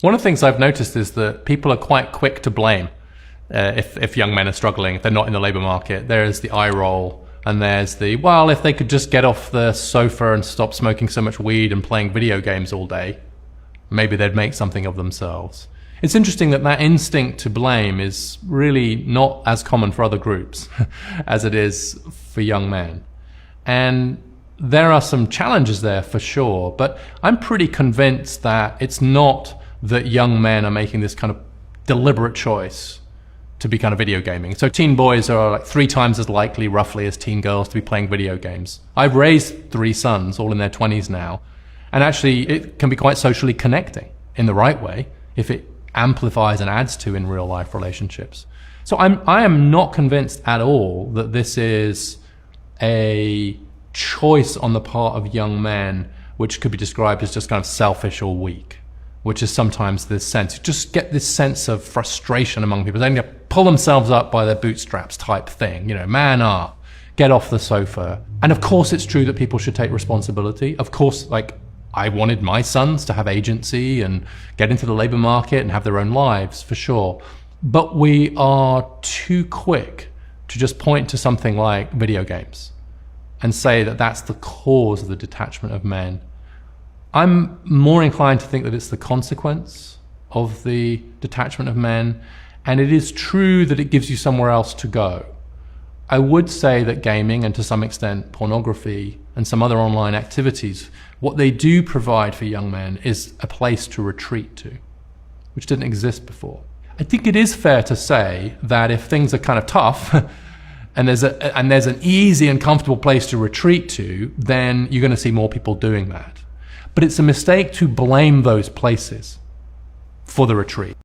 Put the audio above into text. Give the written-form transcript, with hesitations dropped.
One of the things I've noticed is that people are quite quick to blame if young men are struggling, if they're not in the labour market. There's the eye roll, and there's the, well, if they could just get off the sofa and stop smoking so much weed and playing video games all day, maybe they'd make something of themselves. It's interesting that that instinct to blame is really not as common for other groups as it is for young men. And there are some challenges there for sure, but I'm pretty convinced that it's not that young men are making this kind of deliberate choice to be kind of video gaming. So teen boys are like 3 times as likely roughly as teen girls to be playing video games. I've raised 3 sons, all in their 20s now, and actually it can be quite socially connecting in the right way if it amplifies and adds to in real life relationships. So I am not convinced at all that this is a choice on the part of young men which could be described as just kind of selfish or weak, which is sometimes this sense, you just get this sense of frustration among people. They need to pull themselves up by their bootstraps type thing, man up, get off the sofa. And of course it's true that people should take responsibility. Of course, like, I wanted my sons to have agency and get into the labor market and have their own lives, for sure. But we are too quick to just point to something like video games and say that that's the cause of the detachment of men. I'm more inclined to think that it's the consequence of the detachment of men, and it is true that it gives you somewhere else to go. I would say that gaming, and to some extent pornography and some other online activities, what they do provide for young men is a place to retreat to, which didn't exist before. I think it is fair to say that if things are kind of tough and there's an easy and comfortable place to retreat to, then you're going to see more people doing that. But it's a mistake to blame those places for the retreat.